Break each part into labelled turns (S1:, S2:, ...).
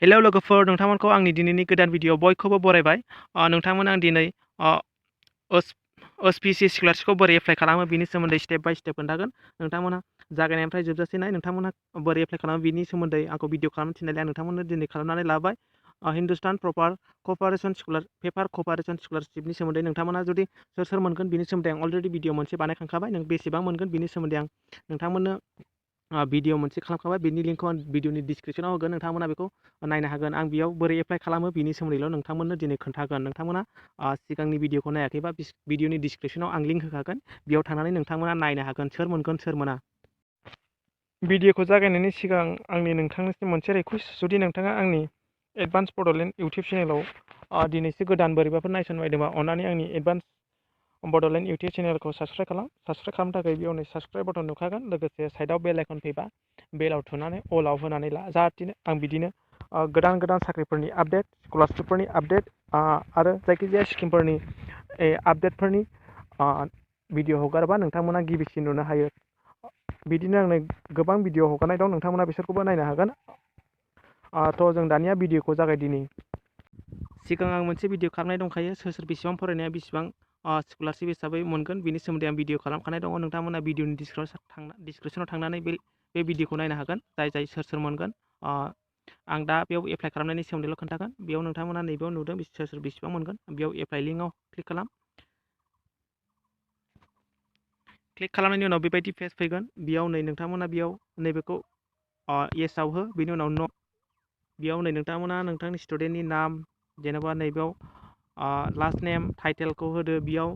S1: Hello लोगोफोर, नोंथांमोनखौ आंनि दिनैनि गोदान भिडिअ बयखौबो बरायबाय। नोंथांमोन आं दिनै HPC स्कलारशिपखौ बोरै एप्लाइ खालामो बिनि सोमोन्दै स्टेप बाय स्टेप खोन्थागोन। नोंथांमोना जागायनायनिफ्राय जोबजासिम नाय, नोंथांमोना बोरै एप्लाइ खालामो बिनि सोमोन्दै आंखौ भिडिअ खालामनो थिननायलाय आं नोंथांमोननो दिनै खालामनानै लाबाय। हिन्दुस्तान पेपार कपारेशन स्कलारशिपनि सोमोन्दै नोंथांमोना जुदि सोर मोनगोन बिनि सोमोन्दै आं अलरेडि भिडिअ मोनसे बानायखांखाबाय। नों बेसेबां मोनगोन बिनि सोमोन्दै आं नोंथांमोननो भिडिअ मोनसे खालामखाबाय। बिनि लिंकखौ आं भिडिअनि डिसक्रिपसनाव होगोन, नोंथांमोना बेखौ नायनो हागोन। आं बेयाव बोरै एप्लाइ खालामो बिनि सोमोन्दैल' नोंथांमोननो दिनै खोन्थागोन। नोंथांमोना सिगांनि भिडिअखौ नायाखैबा भिडिअनि डिसक्रिपसनाव आं लिंक होखागोन, बेयाव थांनानै नोंथांमोना नायनो हागोन सोर मोनगोन सोर मोना। भिडिअखौ जागायनायनि सिगां आंनि नोंथांनिसिम मोनसे रिकुवेस्ट, जुदि नोंथाङा आंनि एडभान्स बड'लेण्ड इउटुब चेनेलाव दिनैसो गोदान बोरैबाफोर नायसनबायदोंबा अन्नानै आंनि एडभान्स बड'लेण्ड इउटुब चेनेलखौ साबस्क्राइब खालाम। साबस्क्राइब खालामनो थाखाय बेयाव नै साबस्क्राइब बटन नुखागोन, लोगोसे साइडआव बेल आइकन फैबा बेलाव थुनानै अलाव होनानै ला, जाहाथे आं बिदिनो गोदान गोदान साख्रिफोरनि आपडेट, स्कलारशिपफोरनि आपडेट आरो जायखिजाया स्किमफोरनि आपडेटफोरनि भिडिअ हगारोबा नोंथांमोना गिबिसिन नुनो हायो। बिदिनो आंनो गोबां भिडिअ हगारनाय दं, नोंथांमोना बिसोरखौबो नायनो हागोन। थ' जों दानिया भिडिअखौ जागायदिनि। सिगां आं मोनसे भिडिअ खालामनाय दंखायो, सोर बेसेबां फरायनाया बेसेबां स्कलारशिप हिसाबै मोनगोन बिनि सोमोन्दै आं भिडिअ खालामखानाय दङ। नोंथांमोना भिडिअनि डिसक्रिपसनाव थांनानै बे भिडिअखौ नायनो हागोन, जाय सोर मोनगोन। आं दा बेयाव एप्लाइ खालामनायनि सोमोन्दैल' खोन्थागोन। बेयाव नोंथांमोना नैबेयाव नुदों सोर बेसेबां मोनगोन, बेयाव एप्लाइ लिंकआव क्लिक खालाम। क्लिक खालामनायनि उनाव बेबायदि पेज फैगोन। बेयाव नै नोंथांमोना बेयाव नैबेखौ येसआव हो, बेनि उनाव न'। बेयाव नै नोंथांमोना नोंथांनि स्टुडेन्टनि नाम, जेनेबा नैबेयाव लास्ट नेम टाइटेलखौ होदो। बेयाव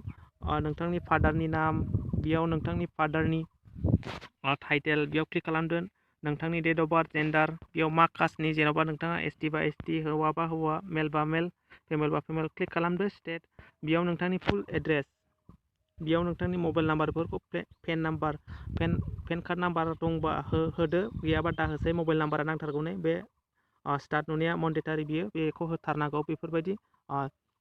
S1: नोंथांनि फादारनि नाम, बेयाव नोंथांनि फादारनि टाइटेल, बेयाव क्लिक खालामदो। नोंथांनि डेट अफ बार्थ, जेन्डार, बेयाव मा कास्टनि, जेन'बा नोंथाङा एसटि बा एसटि, हौवा बा हौवा, मेल बा मेल, फेमेल बा फेमेल, क्लिक खालामदो। स्टेट, बेयाव नोंथांनि फुल एड्रेस, बेयाव नोंथांनि मबाइल नाम्बारफोरखौ पेन कार्ड नाम्बार दंबा होदो, गैयाबा दाहोसै। मबाइल नाम्बारा नांथारगौ नै, बे स्टार्ट नुनाया मन्डेटारि, बेखौ होथारनांगौ। बेफोरबायदि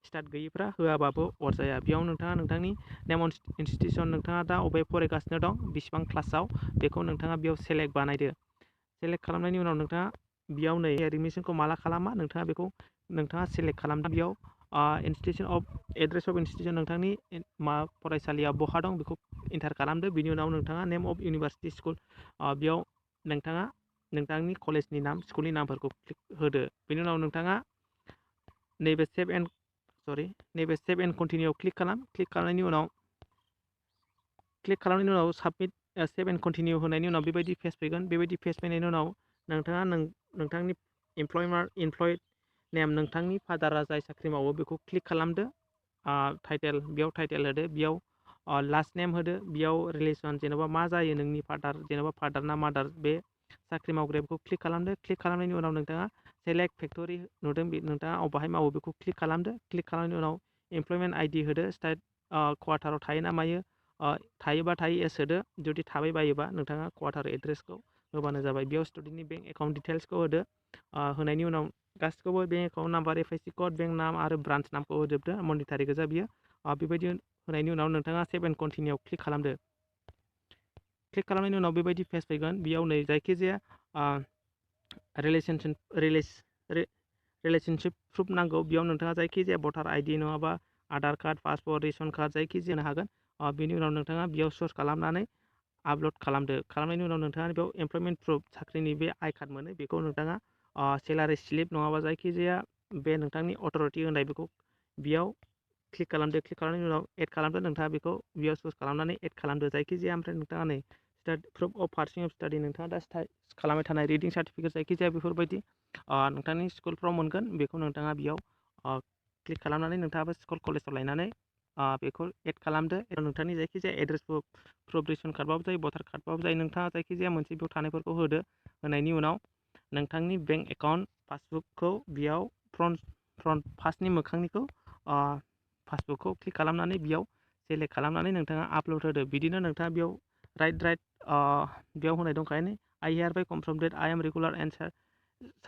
S1: स्टार्ट गैयिफ्रा होआबाबो अरजाया। बेयाव नोंथाङा नोंथांनि नेम इनस्टिटिउसन, नोंथाङा दा अबे फरायगासिनो दं, बेसिबां क्लासाव, बेखौ नोंथाङा बेयाव सेलेक्ट बानायदो। सेलेक्ट खालामनायनि उनाव नोंथाङा बेयाव नै एडमिसनखौ माला खालामा नोंथाङा बेखौ सेलेक्ट खालामदो। बेयाव एड्रेस अफ इनस्टिटिउसन, नोंथांनि फरायसालिया बहा दं बेखौ इन्टार खालामदो। बिनि उनाव नोंथाङा नेम अफ इउनिभारसिटि स्कुल, बेयाव नोंथाङा नोंथांनि कलेजनि नाम, स्कुलनि नामफोरखौ क्लिक होदो। बेनि उनाव नोंथाङा नैबे सेभ एन्ड कन्टिनिउआव क्लिक खालाम। क्लिक खालामनायनि उनाव साबमिट सेभ एन्ड कन्टिनिउ होनायनि उनाव बेबायदि पेज फैगोन। बेबायदि पेज फैनायनि उनाव नोंथाङा नोंथांनि इमप्लय नेम, नोंथांनि फादारा जाय साख्रि मावो बेखौ क्लिक खालामदो। टाइटेल, बेयाव टाइटेल होदो। बेयाव लास्ट नेम होदो। बेयाव रिलेसन, जेन'बा मा जायो नोंनि फादार, जेन'बा फादार ना मादार, बे साख्रि मावग्राया बेखौ क्लिक खालामदो। क्लिक खालामनायनि उनाव नोंथाङा सेलेक्ट फेक्टरि नुदों, नोंथाङा अबाहाय मावो बेखौ क्लिक खालामदो। क्लिक खालामनायनि उनाव इमप्लयमेन्ट आइडि होदो। स्टेट क्वार्टाराव थायो ना मायो, थायोबा थायो एस होदो। जुदि थाबाय बायोबा नोंथाङा क्वार्टार एड्रेसखौ होबानो जाबाय। बेयाव स्टुडेन्टनि बेंक एकाउन्ट डिटेल्सखौ होदो। होनायनि उनाव गासिखौबो bank account number, IFSC code, bank नाम आरो ब्रान्स नामखौ होजोबदो। मन्डेटारि गोजा बियो। बेबायदि होनायनि उनाव नोंथाङा सेभ एन्ड कन्टिनिउआव क्लिक खालामदो। क्लिक खालामनायनि उनाव बेबायदि पेज फैगोन। बेयाव नै जायखिजाया रिलेसनशिप प्रुफ नांगौ। बेयाव नोंथाङा जायखिजाया भटार आइडि नङाबा Aadhaar card, passport, ration card जायखिजाया हागोन। बेनि उनाव नोंथाङा बेयाव सर्च खालामनानै आपल'ड खालामदो। खालामनायनि उनाव नोंथाङा बेयाव एमप्लयमेन्ट प्रुफ, साख्रिनि बे आइ कार्ड मोनो, बेखौ नोंथाङा सेलारि स्लिप नङाबा जायखिजाया बे नोंथांनि अथ'रिटि होनाय बेखौ बेयाव क्लिक खालामदो। क्लिक खालामनायनि उनाव एड खालामदो। नोंथाङा बेखौ बेयाव चुज खालामनानै एड खालामदो जायखिजाया। ओमफ्राय नोंथाङा नै proof of passing of study, नोंथाङा दा खालामबाय थानाय रिडिं सार्टिफिकेट जायखिजाया बेफोरबायदि नोंथांनि स्कुलफ्राव मोनगोन, बेखौ नोंथाङा बेयाव क्लिक खालामनानै नोंथाङाबो स्कुल कलेजाव लायनानै बेखौ एड खालामदो। नोंथांनि जायखिजाया एड्रेस प्रुफ, रेशन कार्डबाबो जायो, भटार कार्डबाबो जायो, नोंथाङा जायखिजाया मोनसे बेयाव थानायफोरखौ होदो। होनायनि उनाव नोंथांनि बेंक एकाउन्ट पासबुकखौ बेयाव फ्रन्ट फार्स्टनि मोखांनिखौ पासबुकखौ क्लिक खालामनानै बेयाव सेलेक्ट खालामनानै नोंथाङा आपल'ड होदो। बिदिनो नोंथाङा बेयाव बेयाव होनाय दंखायो। I hereby confirm that I am regular and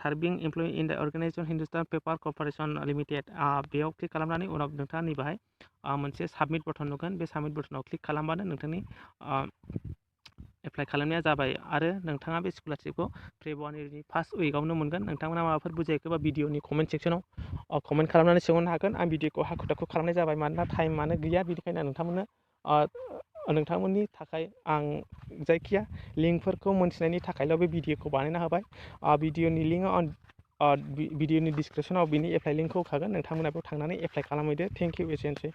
S1: serving employee in the organisation Hindustan paper corporation limited, बेयाव क्लिक खालामनानै उनाव नोंथाङा नैबाहाय मोनसे साबमिट बटन नुगोन। बे साबमिट बटनाव क्लिक खालामबानो नोंथांनि एप्लाइ खालामनाया जाबाय आरो नोंथाङा बे स्कलारशिपखौ फेब्रुवारिनि फार्स्ट उइकआवनो मोनगोन। नोंथांमोना माबाफोर बुजियाखैबा भिडिअनि कमेन्ट सेक्सनाव कमेन्ट खालामनानै सोंहरनो हागोन। आं भिडिअखौ हाखु दाखु खालामनाय जाबाय मानोना टाइमानो गैया, बेनिखायनो नोंथांमोननि थाखाय आं जायखिया लिंकफोरखौ मोनथिनायनि थाखायल' बे भिडिअखौ बानायना होबाय। भिडिअनि लिंकआ भिडिअनि डिसक्रिपसनाव बिनि एप्लाइ लिंकखौ होखागोन। नोंथांमोना बेयाव थांनानै एप्लाइ खालामहैदो। थेंक इउ, एसेनोसै।